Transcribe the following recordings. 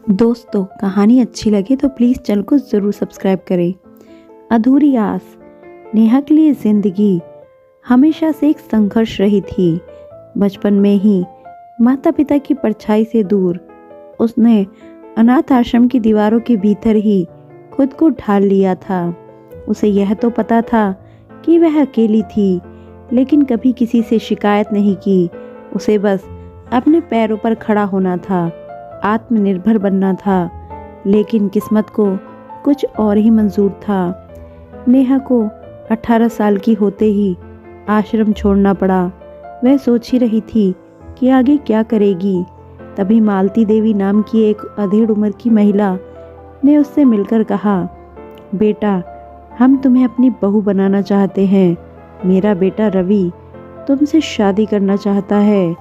दोस्तों, कहानी अच्छी लगे तो प्लीज़ चैनल को ज़रूर सब्सक्राइब करें। अधूरी आस। नेहा के लिए ज़िंदगी हमेशा से एक संघर्ष रही थी। बचपन में ही माता पिता की परछाई से दूर उसने अनाथ आश्रम की दीवारों के भीतर ही खुद को ढाल लिया था। उसे यह तो पता था कि वह अकेली थी, लेकिन कभी किसी से शिकायत नहीं की। उसे बस अपने पैरों पर खड़ा होना था, आत्मनिर्भर बनना था। लेकिन किस्मत को कुछ और ही मंजूर था। नेहा को 18 साल की होते ही आश्रम छोड़ना पड़ा। वह सोच ही रही थी कि आगे क्या करेगी। तभी मालती देवी नाम की एक अधेड़ उम्र की महिला ने उससे मिलकर कहा, बेटा, हम तुम्हें अपनी बहू बनाना चाहते हैं। मेरा बेटा रवि तुमसे शादी करना चाहता है।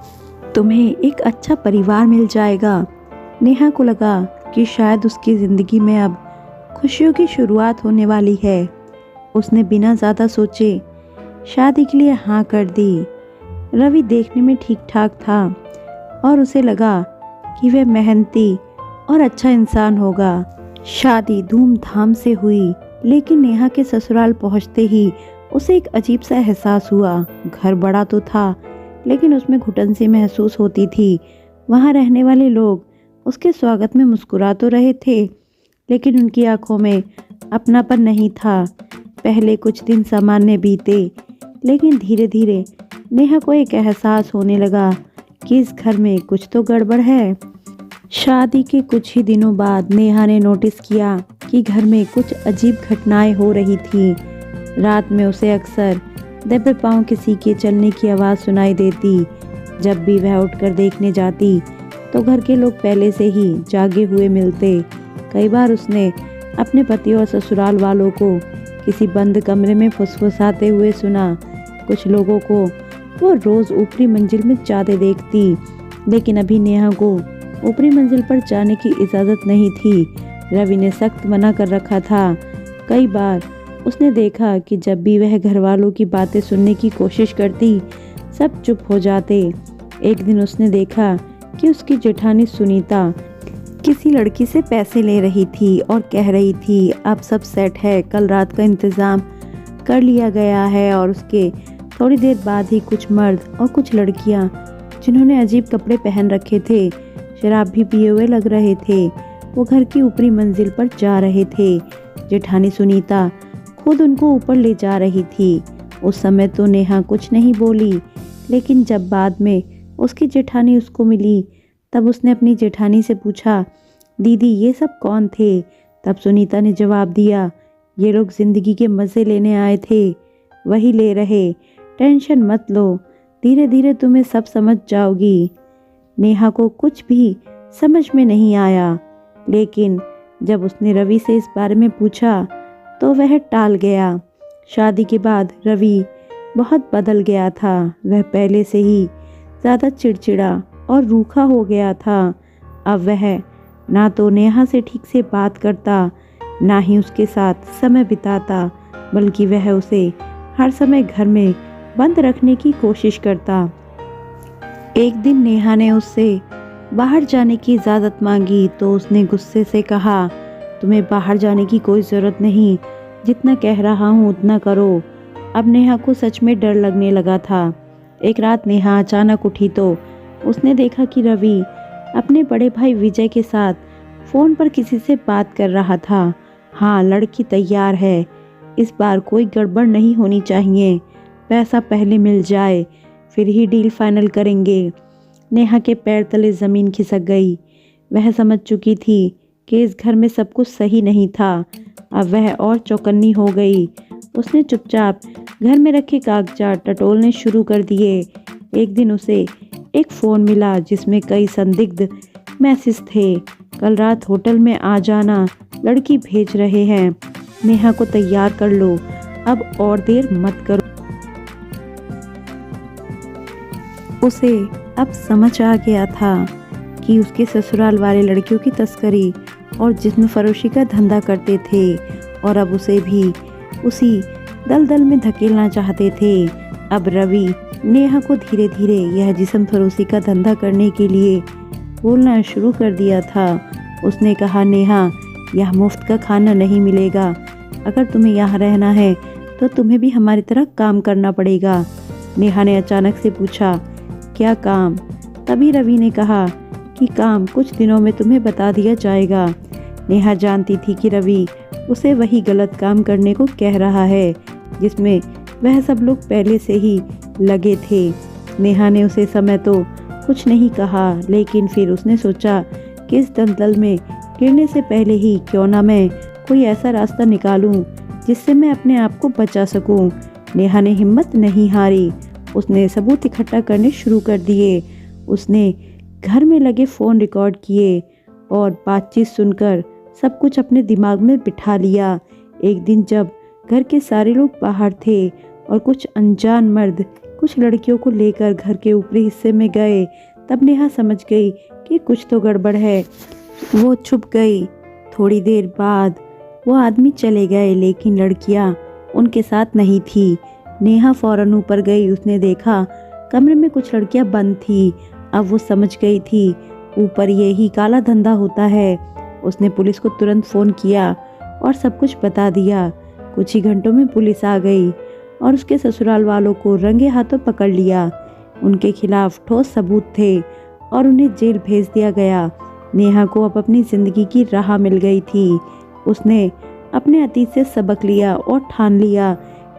तुम्हें एक अच्छा परिवार मिल जाएगा। नेहा को लगा कि शायद उसकी ज़िंदगी में अब खुशियों की शुरुआत होने वाली है। उसने बिना ज़्यादा सोचे शादी के लिए हाँ कर दी। रवि देखने में ठीक ठाक था और उसे लगा कि वह मेहनती और अच्छा इंसान होगा। शादी धूमधाम से हुई, लेकिन नेहा के ससुराल पहुंचते ही उसे एक अजीब सा एहसास हुआ। घर बड़ा तो था, लेकिन उसमें घुटन सी महसूस होती थी। वहाँ रहने वाले लोग उसके स्वागत में मुस्कुरा तो रहे थे, लेकिन उनकी आंखों में अपनापन नहीं था। पहले कुछ दिन सामान्य बीते, लेकिन धीरे धीरे नेहा को एक एहसास होने लगा कि इस घर में कुछ तो गड़बड़ है। शादी के कुछ ही दिनों बाद नेहा ने नोटिस किया कि घर में कुछ अजीब घटनाएं हो रही थी। रात में उसे अक्सर दबे पांव किसी के चलने की आवाज़ सुनाई देती। जब भी वह उठकर देखने जाती तो घर के लोग पहले से ही जागे हुए मिलते। कई बार उसने अपने पति और ससुराल वालों को किसी बंद कमरे में फुसफुसाते हुए सुना। कुछ लोगों को वो रोज़ ऊपरी मंजिल में जाते देखती, लेकिन अभी नेहा को ऊपरी मंजिल पर जाने की इजाज़त नहीं थी। रवि ने सख्त मना कर रखा था। कई बार उसने देखा कि जब भी वह घर वालों की बातें सुनने की कोशिश करती, सब चुप हो जाते। एक दिन उसने देखा कि उसकी जेठानी सुनीता किसी लड़की से पैसे ले रही थी और कह रही थी, अब सब सेट है, कल रात का इंतज़ाम कर लिया गया है। और उसके थोड़ी देर बाद ही कुछ मर्द और कुछ लड़कियां, जिन्होंने अजीब कपड़े पहन रखे थे, शराब भी पिए हुए लग रहे थे, वो घर की ऊपरी मंजिल पर जा रहे थे। जेठानी सुनीता खुद उनको ऊपर ले जा रही थी। उस समय तो नेहा कुछ नहीं बोली, लेकिन जब बाद में उसकी जेठानी उसको मिली, तब उसने अपनी जेठानी से पूछा, दीदी ये सब कौन थे? तब सुनीता ने जवाब दिया, ये लोग ज़िंदगी के मज़े लेने आए थे, वही ले रहे, टेंशन मत लो, धीरे धीरे तुम्हें सब समझ जाओगी। नेहा को कुछ भी समझ में नहीं आया, लेकिन जब उसने रवि से इस बारे में पूछा तो वह टाल गया। शादी के बाद रवि बहुत बदल गया था। वह पहले से ही ज़्यादा चिड़चिड़ा और रूखा हो गया था। अब वह ना तो नेहा से ठीक से बात करता, ना ही उसके साथ समय बिताता, बल्कि वह उसे हर समय घर में बंद रखने की कोशिश करता। एक दिन नेहा ने उससे बाहर जाने की इजाज़त मांगी तो उसने गुस्से से कहा, तुम्हें बाहर जाने की कोई ज़रूरत नहीं, जितना कह रहा हूँ उतना करो। अब नेहा को सच में डर लगने लगा था। एक रात नेहा अचानक उठी तो उसने देखा कि रवि अपने बड़े भाई विजय के साथ फ़ोन पर किसी से बात कर रहा था। हाँ, लड़की तैयार है, इस बार कोई गड़बड़ नहीं होनी चाहिए, पैसा पहले मिल जाए, फिर ही डील फाइनल करेंगे। नेहा के पैर तले ज़मीन खिसक गई। वह समझ चुकी थी कि इस घर में सब कुछ सही नहीं था। अब वह और चौकन्नी हो गई। उसने चुपचाप घर में रखे कागजात टटोलने शुरू कर दिए। एक दिन उसे एक फ़ोन मिला जिसमें कई संदिग्ध मैसेज थे। कल रात होटल में आ जाना, लड़की भेज रहे हैं, नेहा को तैयार कर लो, अब और देर मत करो। उसे अब समझ आ गया था कि उसके ससुराल वाले लड़कियों की तस्करी और जिस्म फरोशी का धंधा करते थे, और अब उसे भी उसी दलदल में धकेलना चाहते थे। अब रवि नेहा को धीरे धीरे यह जिस्म फरोशी का धंधा करने के लिए बोलना शुरू कर दिया था। उसने कहा, नेहा, यह मुफ्त का खाना नहीं मिलेगा। अगर तुम्हें यहाँ रहना है तो तुम्हें भी हमारी तरह काम करना पड़ेगा। नेहा ने अचानक से पूछा, क्या काम? तभी रवि ने कहा कि काम कुछ दिनों में तुम्हें बता दिया जाएगा। नेहा जानती थी कि रवि उसे वही गलत काम करने को कह रहा है जिसमें वह सब लोग पहले से ही लगे थे। नेहा ने उसे समय तो कुछ नहीं कहा, लेकिन फिर उसने सोचा कि इस दलदल में गिरने से पहले ही क्यों ना मैं कोई ऐसा रास्ता निकालूं जिससे मैं अपने आप को बचा सकूं। नेहा ने हिम्मत नहीं हारी। उसने सबूत इकट्ठा करने शुरू कर दिए। उसने घर में लगे फ़ोन रिकॉर्ड किए और बातचीत सुनकर सब कुछ अपने दिमाग में बिठा लिया। एक दिन जब घर के सारे लोग बाहर थे और कुछ अनजान मर्द कुछ लड़कियों को लेकर घर के ऊपरी हिस्से में गए, तब नेहा समझ गई कि कुछ तो गड़बड़ है। वो छुप गई। थोड़ी देर बाद वो आदमी चले गए, लेकिन लड़कियां उनके साथ नहीं थी। नेहा फौरन ऊपर गई। उसने देखा कमरे में कुछ लड़कियां बंद थी। अब वो समझ गई थी ऊपर यही काला धंधा होता है। उसने पुलिस को तुरंत फ़ोन किया और सब कुछ बता दिया। कुछ ही घंटों में पुलिस आ गई और उसके ससुराल वालों को रंगे हाथों पकड़ लिया। उनके खिलाफ ठोस सबूत थे और उन्हें जेल भेज दिया गया। नेहा को अब अपनी ज़िंदगी की राह मिल गई थी। उसने अपने अतीत से सबक लिया और ठान लिया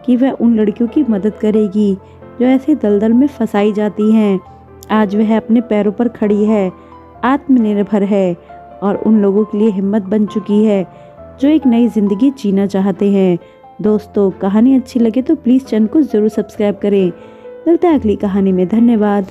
कि वह उन लड़कियों की मदद करेगी जो ऐसे दलदल में फंसाई जाती हैं। आज वह अपने पैरों पर खड़ी है, आत्मनिर्भर है और उन लोगों के लिए हिम्मत बन चुकी है जो एक नई ज़िंदगी जीना चाहते हैं। दोस्तों, कहानी अच्छी लगे तो प्लीज़ चैनल को ज़रूर सब्सक्राइब करें। मिलते हैं अगली कहानी में। धन्यवाद।